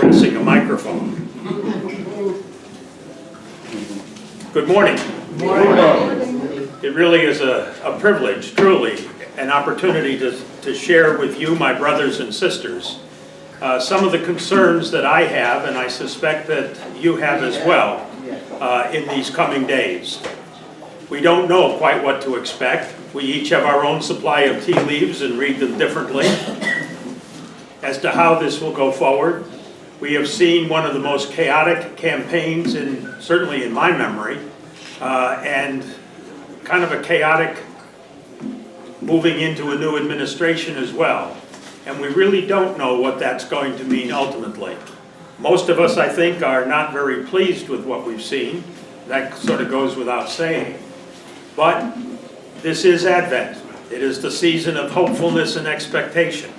caressing a microphone. Good morning. Good morning. It really is a privilege, truly, an opportunity to share with you, my brothers and sisters, some of the concerns that I have, and I suspect that you have as well, in these coming days. We don't know quite what to expect. We each have our own supply of tea leaves and read them differently as to how this will go forward. We have seen one of the most chaotic campaigns, certainly in my memory, and kind of a chaotic moving into a new administration as well. And we really don't know what that's going to mean ultimately. Most of us, I think, are not very pleased with what we've seen. That sort of goes without saying. But this is Advent. It is the season of hopefulness and expectation.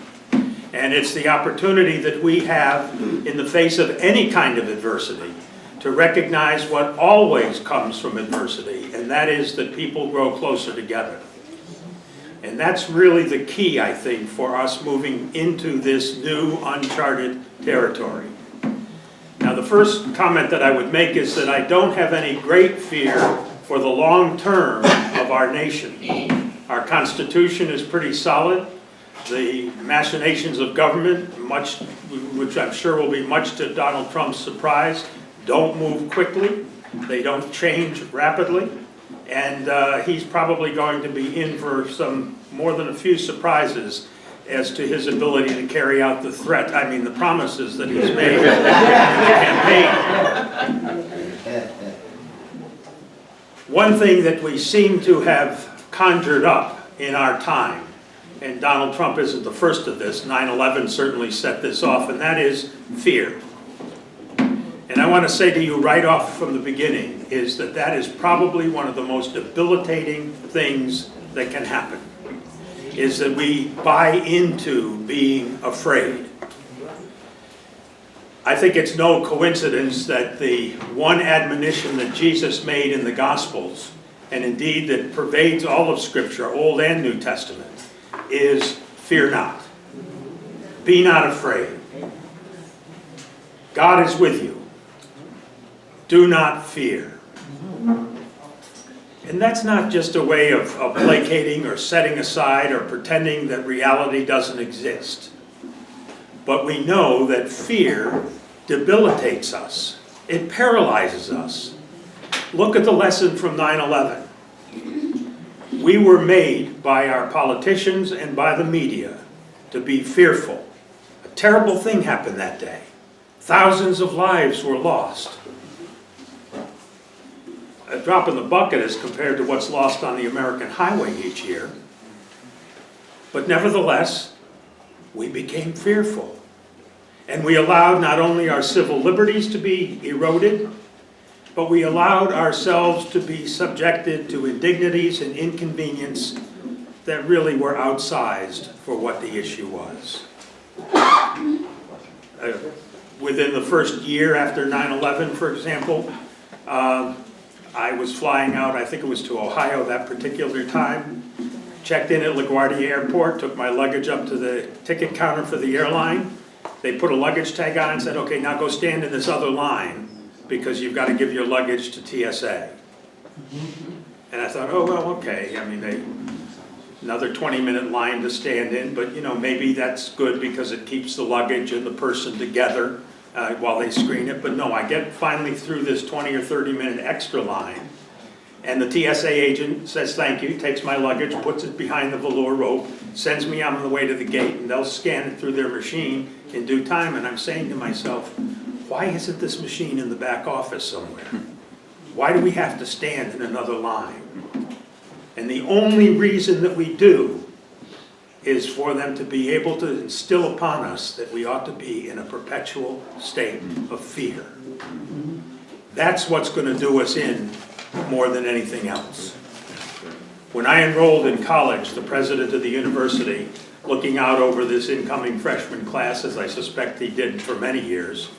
And it's the opportunity that we have in the face of any kind of adversity to recognize what always comes from adversity, and that is that people grow closer together. And that's really the key, I think, for us moving into this new uncharted territory. Now, the first comment that I would make is that I don't have any great fear for the long term of our nation. Our Constitution is pretty solid. The machinations of government, which I'm sure will be much to Donald Trump's surprise, don't move quickly. They don't change rapidly. And he's probably going to be in for some more than a few surprises as to his ability to carry out the promises that he's made in the campaign. One thing that we seem to have conjured up in our time, and Donald Trump isn't the first of this, 9/11 certainly set this off, and that is fear. And I want to say to you right off from the beginning is that is probably one of the most debilitating things that can happen, is that we buy into being afraid. I think it's no coincidence that the one admonition that Jesus made in the Gospels, and indeed that pervades all of Scripture, Old and New Testament, is fear not. Be not afraid. God is with you. Do not fear. And that's not just a way of placating or setting aside or pretending that reality doesn't exist. But we know that fear debilitates us. It paralyzes us. Look at the lesson from 9/11. We were made by our politicians and by the media to be fearful. A terrible thing happened that day. Thousands of lives were lost. A drop in the bucket as compared to what's lost on the American highway each year. But nevertheless, we became fearful. And we allowed not only our civil liberties to be eroded, but we allowed ourselves to be subjected to indignities and inconvenience that really were outsized for what the issue was. Within the first year after 9/11, for example, I was flying out, I think it was to Ohio that particular time, checked in at LaGuardia Airport, took my luggage up to the ticket counter for the airline. They put a luggage tag on and said, okay, now go stand in this other line because you've got to give your luggage to TSA. And I thought, oh, well, okay. I mean, another 20-minute line to stand in, but maybe that's good because it keeps the luggage and the person together while they screen it. But no, I get finally through this 20 or 30-minute extra line, and the TSA agent says thank you, takes my luggage, puts it behind the velour rope, sends me on the way to the gate, and they'll scan it through their machine in due time. And I'm saying to myself, why isn't this machine in the back office somewhere? Why do we have to stand in another line? And the only reason that we do is for them to be able to instill upon us that we ought to be in a perpetual state of fear. That's what's going to do us in more than anything else. When I enrolled in college, the president of the university, looking out over this incoming freshman class, as I suspect he did for many years,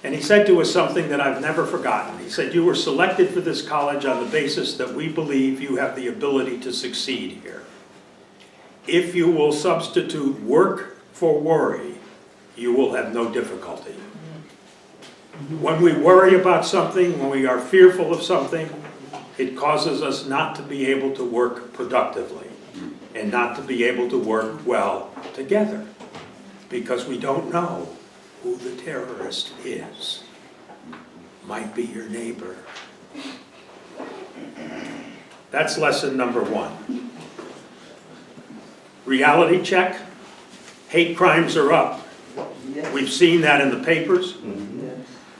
and he said to us something that I've never forgotten. He said, you were selected for this college on the basis that we believe you have the ability to succeed here. If you will substitute work for worry, you will have no difficulty. When we worry about something, when we are fearful of something, it causes us not to be able to work productively and not to be able to work well together because we don't know who the terrorist is. Might be your neighbor. That's lesson number one. Reality check. Hate crimes are up. We've seen that in the papers.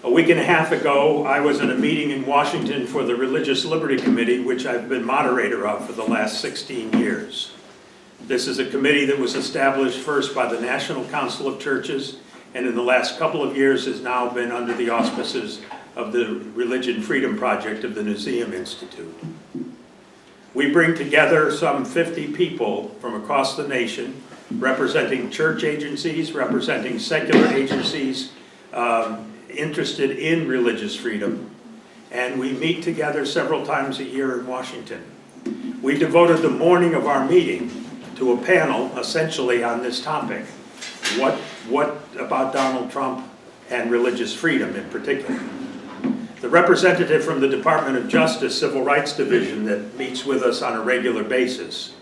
A week and a half ago, I was in a meeting in Washington for the Religious Liberty Committee, which I've been moderator of for the last 16 years. This is a committee that was established first by the National Council of Churches, and in the last couple of years has now been under the auspices of the Religion Freedom Project of the Nuzzium Institute. We bring together some 50 people from across the nation, representing church agencies, representing secular agencies, interested in religious freedom, and we meet together several times a year in Washington. We devoted the morning of our meeting to a panel essentially on this topic. What about Donald Trump and religious freedom in particular? The representative from the Department of Justice Civil Rights Division that meets with us on a regular basis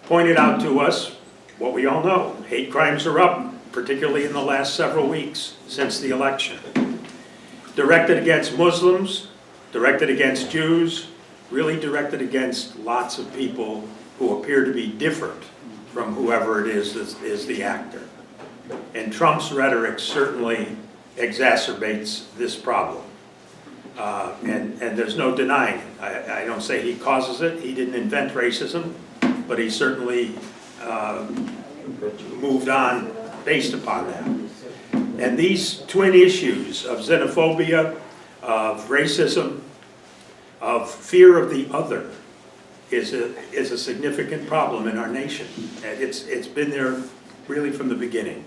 pointed out to us what we all know. Hate crimes are up, particularly in the last several weeks since the election. Directed against Muslims, directed against Jews, really directed against lots of people who appear to be different from whoever it is the actor. And Trump's rhetoric certainly exacerbates this problem. And there's no denying it. I don't say he causes it. He didn't invent racism, but he certainly moved on based upon that. And these twin issues of xenophobia, of racism, of fear of the other is a significant problem in our nation. It's been there really from the beginning.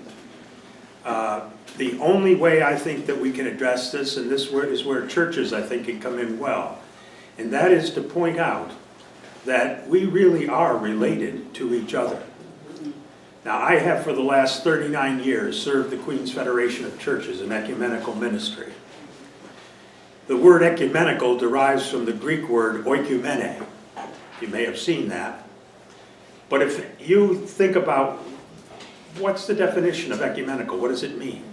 The only way I think that we can address this, and this is where churches I think can come in well, and that is to point out that we really are related to each other. Now, I have for the last 39 years served the Queen's Federation of Churches in ecumenical ministry. The word ecumenical derives from the Greek word oikumene. You may have seen that. But if you think about what's the definition of ecumenical, what does it mean?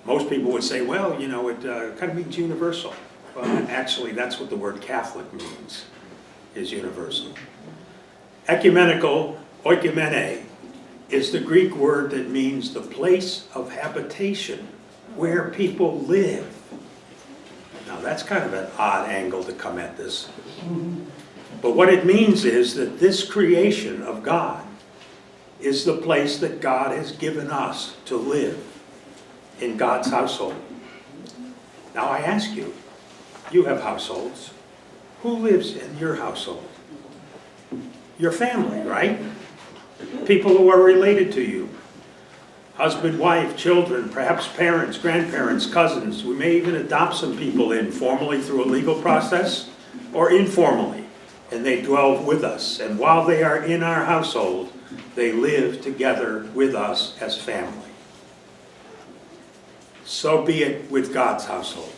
Most people would say, well, you know, it kind of means universal. Well, actually, that's what the word Catholic means, is universal. Ecumenical, oikumene, is the Greek word that means the place of habitation, where people live. Now that's kind of an odd angle to come at this. But what it means is that this creation of God is the place that God has given us to live in God's household. Now I ask you, you have households. Who lives in your household? Your family, right? People who are related to you. Husband, wife, children, perhaps parents, grandparents, cousins. We may even adopt some people in formally through a legal process or informally, and they dwell with us. And while they are in our household, they live together with us as family. So be it with God's household.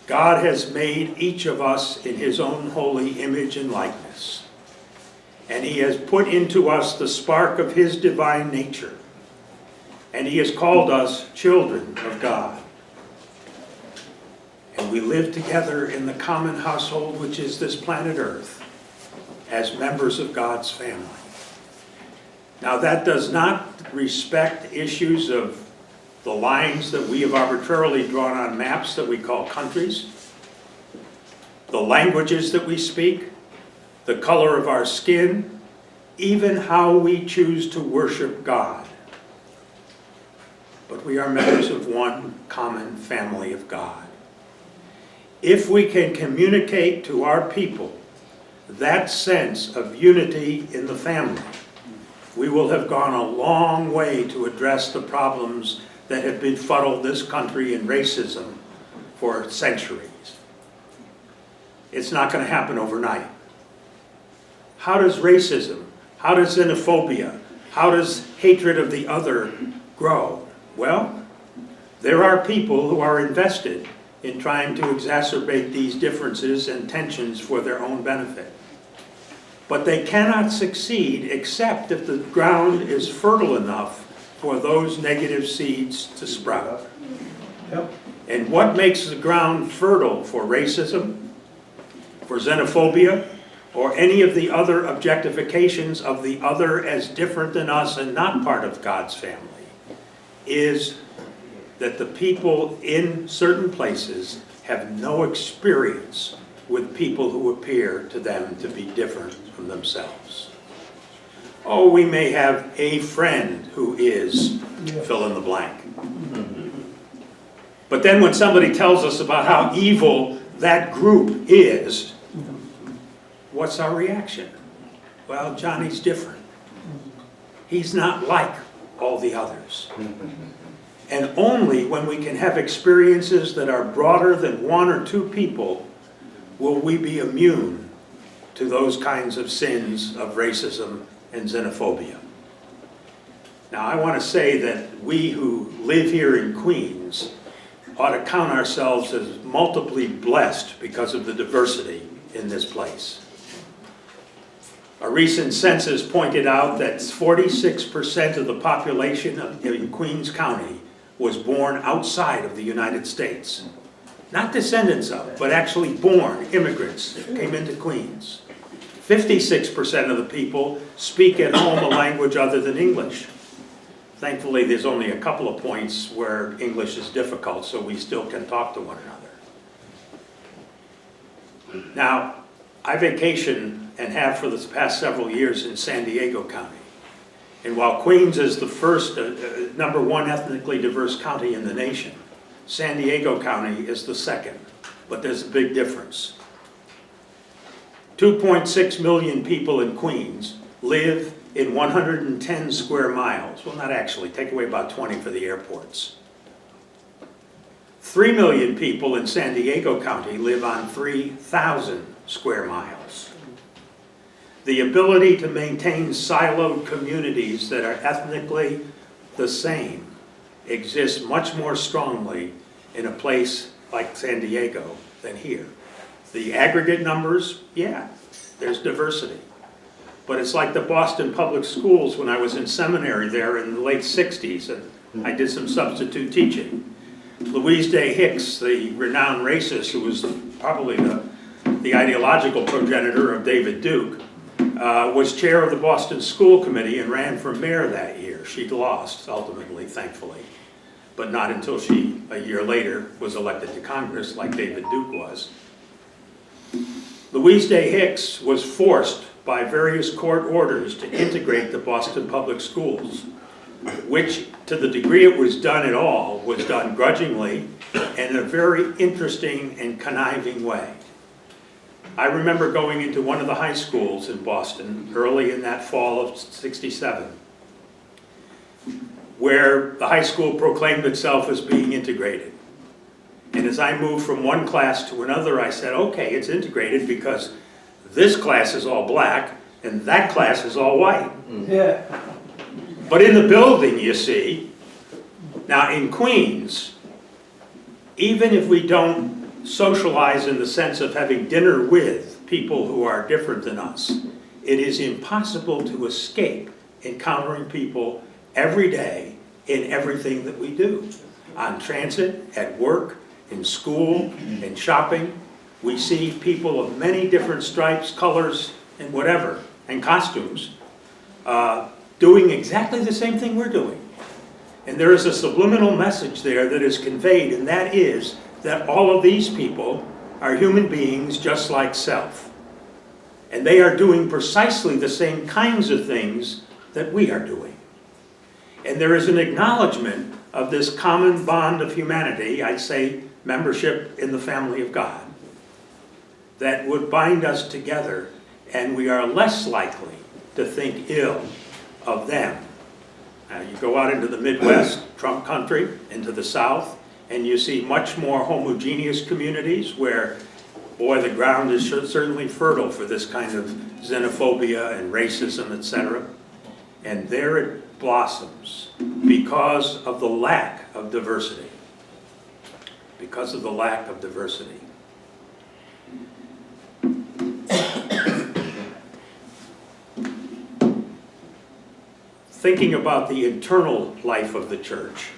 God has made each of us in his own holy image and likeness. And he has put into us the spark of his divine nature. And he has called us children of God. And we live together in the common household, which is this planet Earth, as members of God's family. Now that does not respect issues of the lines that we have arbitrarily drawn on maps that we call countries, the languages that we speak, the color of our skin, even how we choose to worship God. But we are members of one common family of God. If we can communicate to our people that sense of unity in the family, we will have gone a long way to address the problems that have befuddled this country in racism for centuries. It's not going to happen overnight. How does racism, how does xenophobia, how does hatred of the other grow? Well, There are people who are invested in trying to exacerbate these differences and tensions for their own benefit. But they cannot succeed except if the ground is fertile enough for those negative seeds to sprout. Yep. And what makes the ground fertile for racism, for xenophobia, or any of the other objectifications of the other as different than us and not part of God's family, is that the people in certain places have no experience with people who appear to them to be different from themselves. Oh, we may have a friend who is fill in the blank. But then when somebody tells us about how evil that group is, what's our reaction? Well, Johnny's different. He's not like all the others. And only when we can have experiences that are broader than one or two people will we be immune to those kinds of sins of racism and xenophobia. Now, I want to say that we who live here in Queens ought to count ourselves as multiply blessed because of the diversity in this place. A recent census pointed out that 46% of the population in Queens County was born outside of the United States. Not descendants of, but actually born immigrants came into Queens. 56% of the people speak at home a language other than English. Thankfully, there's only a couple of points where English is difficult, so we still can talk to one another. Now, I vacation and have for the past several years in San Diego County. And while Queens is the first, number one ethnically diverse county in the nation, San Diego County is the second, but there's a big difference. 2.6 million people in Queens live in 110 square miles. Well, not actually, take away about 20 for the airports. 3 million people in San Diego County live on 3,000 square miles. The ability to maintain siloed communities that are ethnically the same exists much more strongly in a place like San Diego than here. The aggregate numbers, yeah, there's diversity. But it's like the Boston Public Schools when I was in seminary there in the late 60s, and I did some substitute teaching. Louise Day Hicks, the renowned racist who was probably the ideological progenitor of David Duke, was chair of the Boston School Committee and ran for mayor that year. She lost, ultimately, thankfully, but not until she, a year later, was elected to Congress like David Duke was. Louise Day Hicks was forced by various court orders to integrate the Boston Public Schools, which, to the degree it was done at all, was done grudgingly and in a very interesting and conniving way. I remember going into one of the high schools in Boston early in that fall of '67, where the high school proclaimed itself as being integrated. And as I moved from one class to another, I said, okay, it's integrated because this class is all black and that class is all white. Yeah. But in the building, you see, now in Queens, even if we don't socialize in the sense of having dinner with people who are different than us, it is impossible to escape encountering people every day in everything that we do. On transit, at work, in school, in shopping, we see people of many different stripes, colors, and whatever, and costumes, doing exactly the same thing we're doing. And there is a subliminal message there that is conveyed, and that is that all of these people are human beings just like self. And they are doing precisely the same kinds of things that we are doing. And there is an acknowledgement of this common bond of humanity, I'd say membership in the family of God, that would bind us together, and we are less likely to think ill of them. Now, you go out into the Midwest, Trump country, into the South, and you see much more homogeneous communities where, boy, the ground is certainly fertile for this kind of xenophobia and racism, etc. And there it blossoms because of the lack of diversity. because of the lack of diversity. Thinking about the internal life of the church,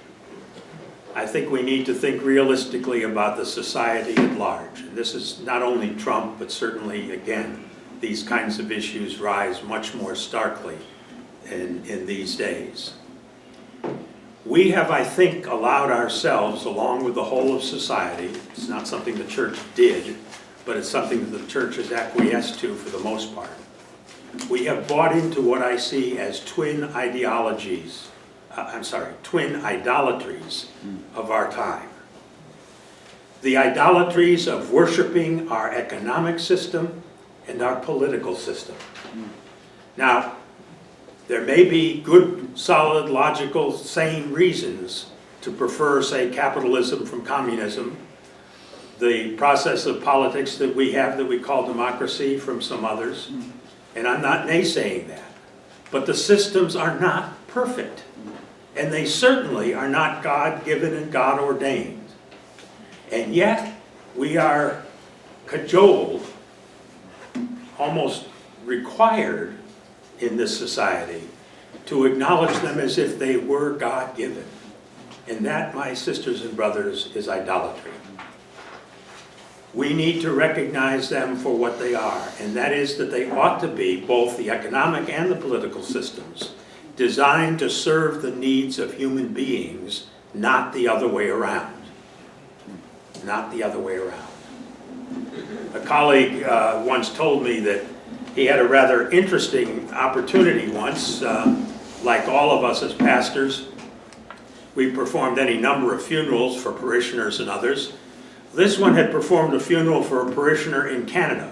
I think we need to think realistically about the society at large. And this is not only Trump, but certainly, again, these kinds of issues rise much more starkly in these days. We have, I think, allowed ourselves, along with the whole of society, it's not something the church did, but it's something that the church has acquiesced to for the most part. We have bought into what I see as twin idolatries of our time. The idolatries of worshiping our economic system and our political system. Now, there may be good, solid, logical, sane reasons to prefer, say, capitalism from communism, the process of politics that we have that we call democracy from some others, and I'm not naysaying that. But the systems are not perfect, and they certainly are not God-given and God-ordained. And yet, we are cajoled, almost required in this society, to acknowledge them as if they were God-given. And that, my sisters and brothers, is idolatry. We need to recognize them for what they are, and that is that they ought to be, both the economic and the political systems, designed to serve the needs of human beings, not the other way around. Not the other way around. A colleague once told me that he had a rather interesting opportunity once. Like all of us as pastors, we performed any number of funerals for parishioners and others. This one had performed a funeral for a parishioner in Canada.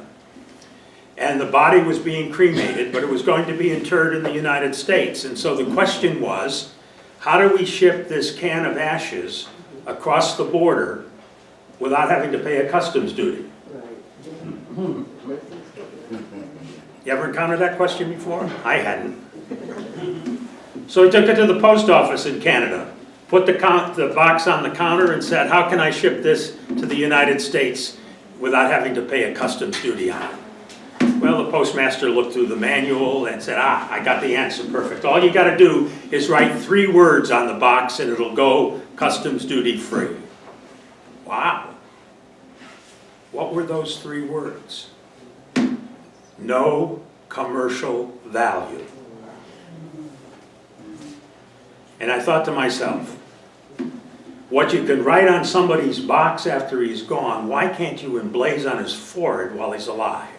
And the body was being cremated, but it was going to be interred in the United States. And so the question was, how do we ship this can of ashes across the border without having to pay a customs duty? You ever encountered that question before? I hadn't. So he took it to the post office in Canada, put the box on the counter and said, how can I ship this to the United States without having to pay a customs duty on it? Well, the postmaster looked through the manual and said, I got the answer perfect. All you got to do is write 3 words on the box and it'll go customs duty free. Wow. What were those 3 words? No commercial value. And I thought to myself, what you can write on somebody's box after he's gone, why can't you emblaze on his forehead while he's alive?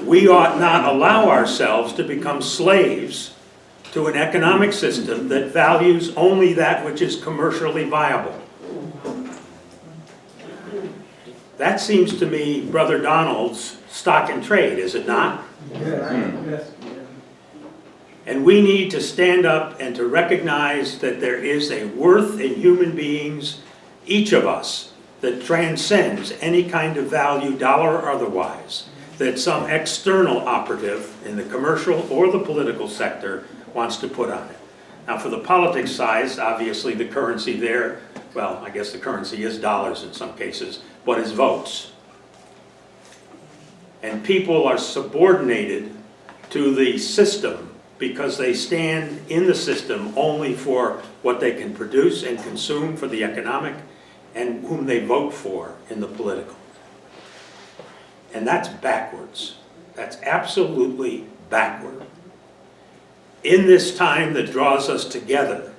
We ought not allow ourselves to become slaves to an economic system that values only that which is commercially viable. That seems to me Brother Donald's stock and trade, is it not? Yes. And we need to stand up and to recognize that there is a worth in human beings, each of us, that transcends any kind of value, dollar or otherwise, that some external operative in the commercial or the political sector wants to put on it. Now, for the politics side, obviously the currency there, well, I guess the currency is dollars in some cases, but is votes. And people are subordinated to the system because they stand in the system only for what they can produce and consume for the economic and whom they vote for in the political. And that's backwards. That's absolutely backward. In this time that draws us together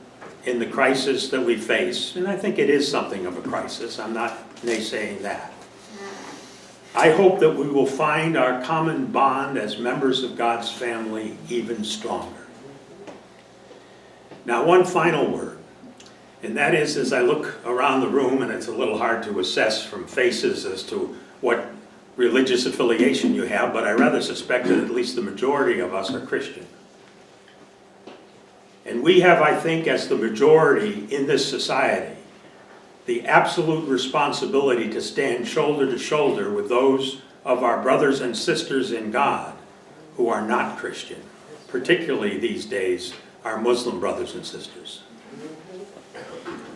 in the crisis that we face, and I think it is something of a crisis, I'm not naysaying that, I hope that we will find our common bond as members of God's family even stronger. Now, one final word, and that is, as I look around the room, and it's a little hard to assess from faces as to what religious affiliation you have, but I rather suspect that at least the majority of us are Christian. And we have, I think, as the majority in this society, the absolute responsibility to stand shoulder to shoulder with those of our brothers and sisters in God who are not Christian, particularly these days, our Muslim brothers and sisters.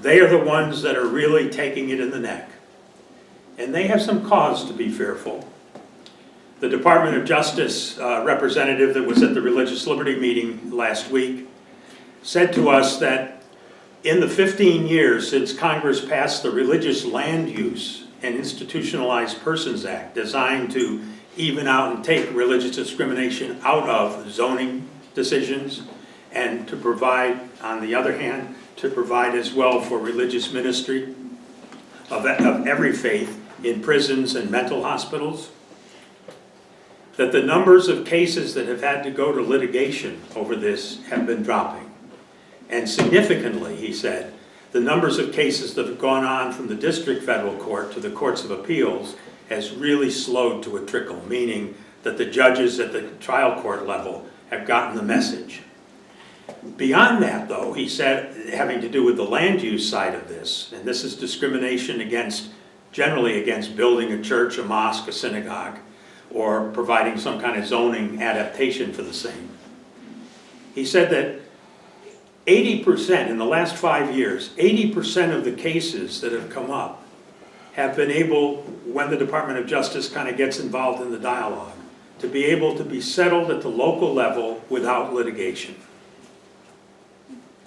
They are the ones that are really taking it in the neck. And they have some cause to be fearful. The Department of Justice representative that was at the Religious Liberty meeting last week said to us that in the 15 years since Congress passed the Religious Land Use and Institutionalized Persons Act, designed to even out and take religious discrimination out of zoning decisions, and to provide, on the other hand, to provide as well for religious ministry of every faith in prisons and mental hospitals, that the numbers of cases that have had to go to litigation over this have been dropping. And significantly, he said, the numbers of cases that have gone on from the district federal court to the courts of appeals has really slowed to a trickle, meaning that the judges at the trial court level have gotten the message. Beyond that, though, he said, having to do with the land use side of this, and this is discrimination against, generally against building a church, a mosque, a synagogue, or providing some kind of zoning adaptation for the same. He said that 80%, in the last 5 years, 80% of the cases that have come up have been able, when the Department of Justice kind of gets involved in the dialogue, to be able to be settled at the local level without litigation,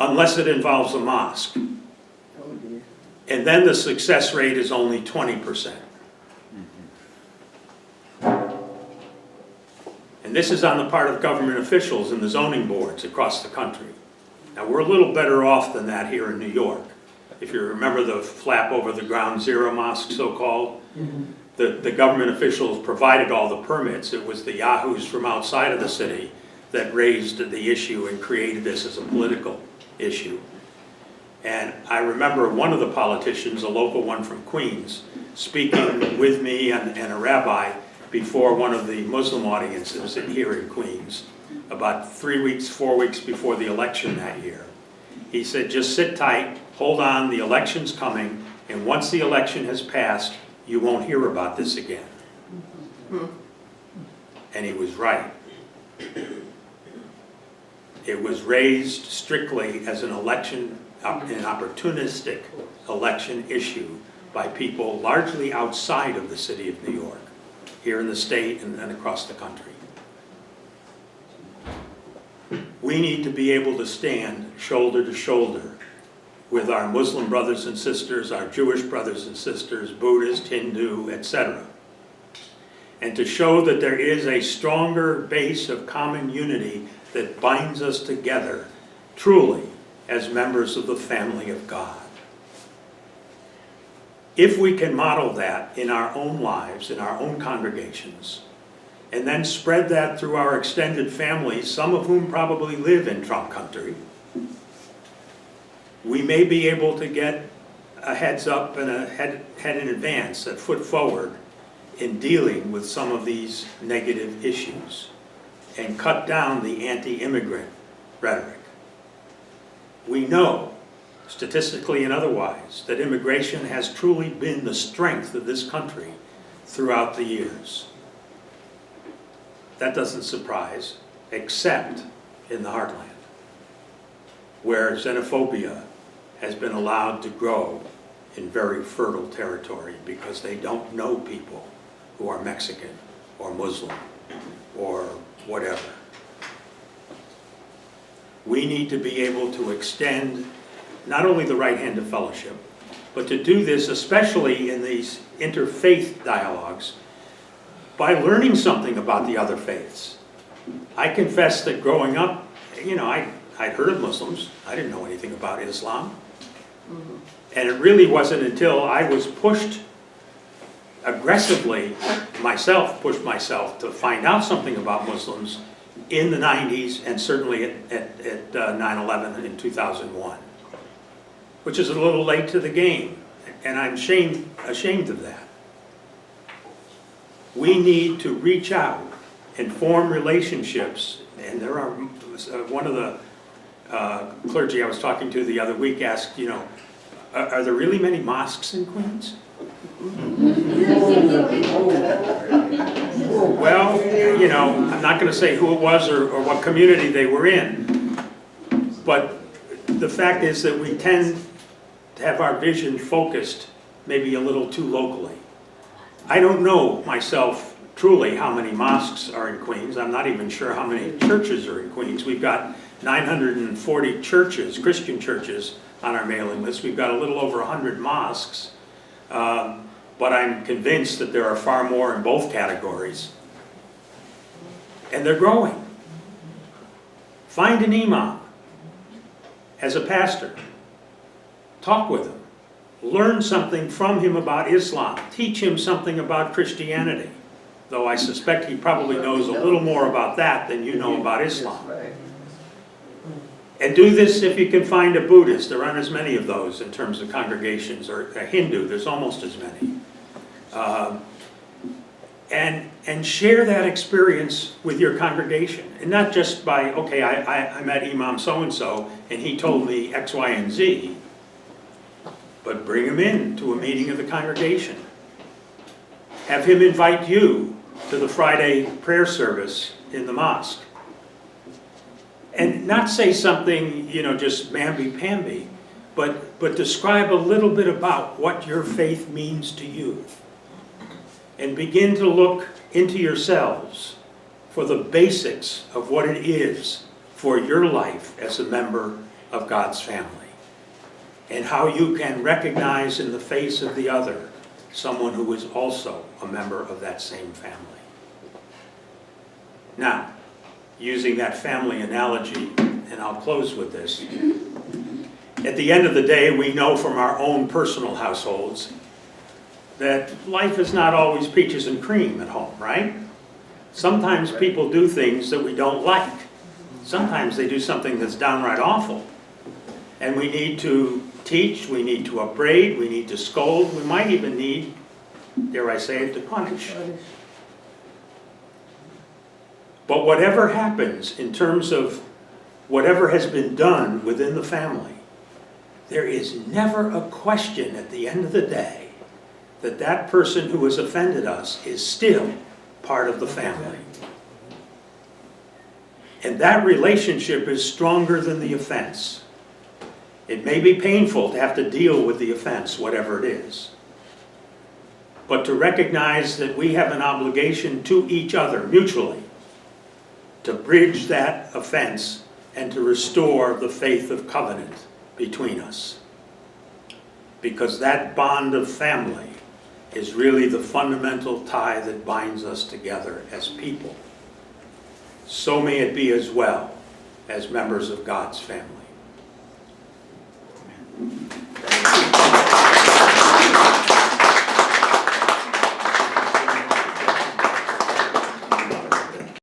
unless it involves a mosque. And then the success rate is only 20%. And this is on the part of government officials and the zoning boards across the country. Now, we're a little better off than that here in New York. If you remember the flap over the ground zero mosque, so-called, the government officials provided all the permits. It was the yahoos from outside of the city that raised the issue and created this as a political issue. And I remember one of the politicians, a local one from Queens, speaking with me and a rabbi before one of the Muslim audiences here in Queens, about 3 weeks, 4 weeks before the election that year. He said, just sit tight, hold on, the election's coming, and once the election has passed, you won't hear about this again. And he was right. It was raised strictly as an election, an opportunistic election issue by people largely outside of the city of New York, here in the state and across the country. We need to be able to stand shoulder to shoulder with our Muslim brothers and sisters, our Jewish brothers and sisters, Buddhist, Hindu, etc., and to show that there is a stronger base of common unity that binds us together truly as members of the family of God. If we can model that in our own lives, in our own congregations, and then spread that through our extended families, some of whom probably live in Trump country, we may be able to get a heads up and a head in advance, a foot forward in dealing with some of these negative issues and cut down the anti-immigrant rhetoric. We know, statistically and otherwise, that immigration has truly been the strength of this country throughout the years. That doesn't surprise, except in the heartland, where xenophobia has been allowed to grow in very fertile territory because they don't know people who are Mexican or Muslim or whatever. We need to be able to extend not only the right hand of fellowship, but to do this especially in these interfaith dialogues by learning something about the other faiths. I confess that growing up, I'd heard of Muslims. I didn't know anything about Islam. And it really wasn't until I was pushed aggressively, pushed myself to find out something about Muslims in the 90s and certainly at 9/11 in 2001, which is a little late to the game, and I'm ashamed of that. We need to reach out and form relationships, and there are, one of the clergy I was talking to the other week asked, are there really many mosques in Queens? Well, I'm not going to say who it was or what community they were in, but the fact is that we tend to have our vision focused maybe a little too locally. I don't know myself truly how many mosques are in Queens. I'm not even sure how many churches are in Queens. We've got 940 churches, Christian churches, on our mailing list. We've got a little over 100 mosques, but I'm convinced that there are far more in both categories. And they're growing. Find an imam as a pastor. Talk with him. Learn something from him about Islam. Teach him something about Christianity. Though I suspect he probably knows a little more about that than you know about Islam. And do this if you can find a Buddhist. There aren't as many of those in terms of congregations, or a Hindu, there's almost as many. And share that experience with your congregation. And not just by, okay, I met Imam so-and-so and he told me X, Y, and Z, but bring him in to a meeting of the congregation. Have him invite you to the Friday prayer service in the mosque. And not say something, just mamby-pamby, but describe a little bit about what your faith means to you. And begin to look into yourselves for the basics of what it is for your life as a member of God's family. And how you can recognize in the face of the other someone who is also a member of that same family. Now, using that family analogy, and I'll close with this. At the end of the day, we know from our own personal households that life is not always peaches and cream at home, right? Sometimes people do things that we don't like. Sometimes they do something that's downright awful. And we need to teach, we need to upbraid, we need to scold, we might even need, dare I say it, to punish. But whatever happens in terms of whatever has been done within the family, there is never a question at the end of the day that that person who has offended us is still part of the family. And that relationship is stronger than the offense. It may be painful to have to deal with the offense, whatever it is. But to recognize that we have an obligation to each other mutually to bridge that offense and to restore the faith of covenant between us. Because that bond of family is really the fundamental tie that binds us together as people. So may it be as well as members of God's family.